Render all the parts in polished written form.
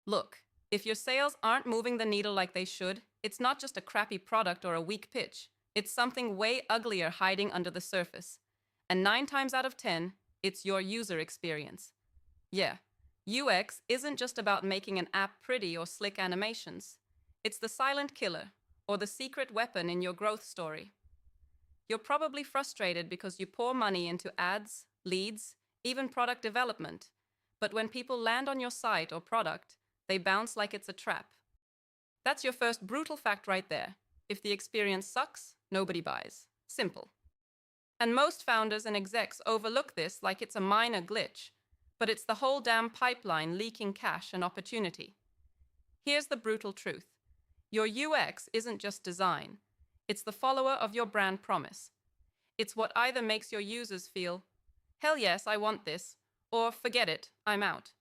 Look, if your sales aren't moving the needle like they should, it's not just a crappy product or a weak pitch. It's something way uglier hiding under the surface. And 9 times out of 10, it's your user experience. Yeah, UX isn't just about making an app pretty or slick animations. It's the silent killer, or the secret weapon in your growth story. You're probably frustrated because you pour money into ads, leads, even product development. But when people land on your site or product, they bounce like it's a trap. That's your first brutal fact right there. If the experience sucks, nobody buys. Simple. And most founders and execs overlook this like it's a minor glitch, but it's the whole damn pipeline leaking cash and opportunity. Here's the brutal truth. Your UX isn't just design. It's the follower of your brand promise. It's what either makes your users feel, hell yes, I want this, or forget it, I'm out.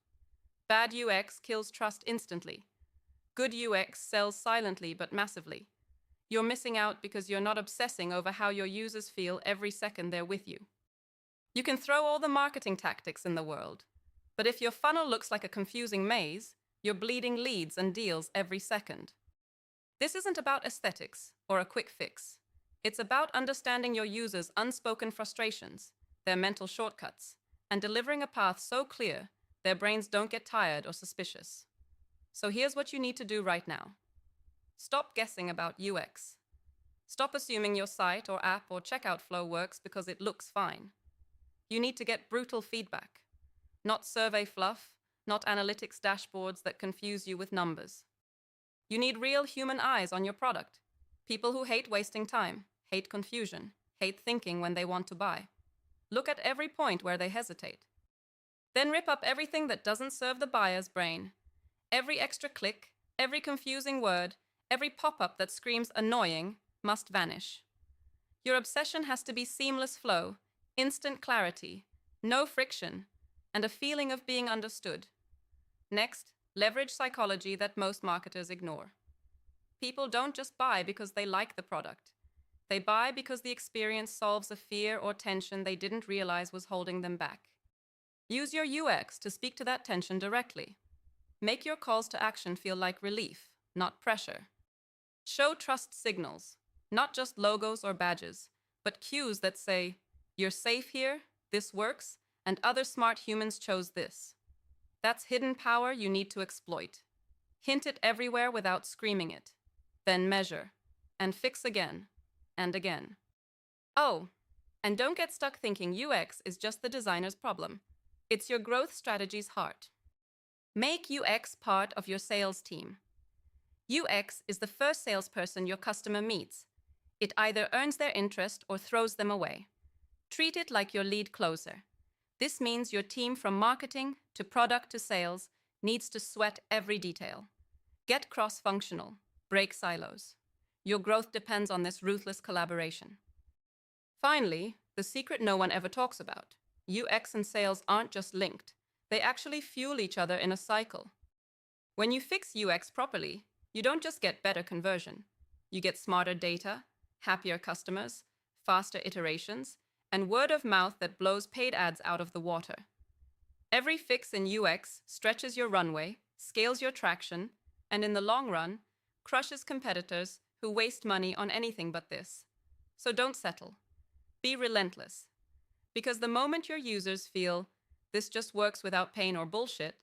Bad UX kills trust instantly. Good UX sells silently but massively. You're missing out because you're not obsessing over how your users feel every second they're with you. You can throw all the marketing tactics in the world, but if your funnel looks like a confusing maze, you're bleeding leads and deals every second. This isn't about aesthetics or a quick fix. It's about understanding your users' unspoken frustrations, their mental shortcuts, and delivering a path so clear their brains don't get tired or suspicious. So here's what you need to do right now. Stop guessing about UX. Stop assuming your site or app or checkout flow works because it looks fine. You need to get brutal feedback. Not survey fluff, not analytics dashboards that confuse you with numbers. You need real human eyes on your product. People who hate wasting time, hate confusion, hate thinking when they want to buy. Look at every point where they hesitate. Then rip up everything that doesn't serve the buyer's brain. Every extra click, every confusing word, every pop-up that screams annoying must vanish. Your obsession has to be seamless flow, instant clarity, no friction, and a feeling of being understood. Next, leverage psychology that most marketers ignore. People don't just buy because they like the product. They buy because the experience solves a fear or tension they didn't realize was holding them back. Use your UX to speak to that tension directly. Make your calls to action feel like relief, not pressure. Show trust signals, not just logos or badges, but cues that say, you're safe here, this works, and other smart humans chose this. That's hidden power you need to exploit. Hint it everywhere without screaming it. Then measure, and fix again, and again. Oh, and don't get stuck thinking UX is just the designer's problem. It's your growth strategy's heart. Make UX part of your sales team. UX is the first salesperson your customer meets. It either earns their interest or throws them away. Treat it like your lead closer. This means your team from marketing to product to sales needs to sweat every detail. Get cross-functional. Break silos. Your growth depends on this ruthless collaboration. Finally, the secret no one ever talks about. UX and sales aren't just linked. They actually fuel each other in a cycle. When you fix UX properly, you don't just get better conversion. You get smarter data, happier customers, faster iterations, and word of mouth that blows paid ads out of the water. Every fix in UX stretches your runway, scales your traction, and in the long run, crushes competitors who waste money on anything but this. So don't settle. Be relentless. Because the moment your users feel, this just works without pain or bullshit,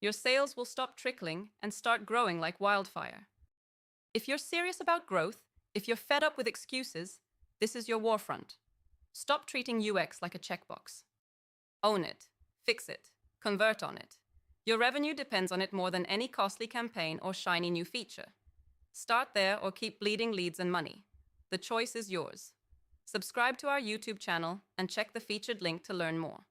your sales will stop trickling and start growing like wildfire. If you're serious about growth, if you're fed up with excuses, this is your war front. Stop treating UX like a checkbox. Own it, fix it, convert on it. Your revenue depends on it more than any costly campaign or shiny new feature. Start there or keep bleeding leads and money. The choice is yours. Subscribe to our YouTube channel and check the featured link to learn more.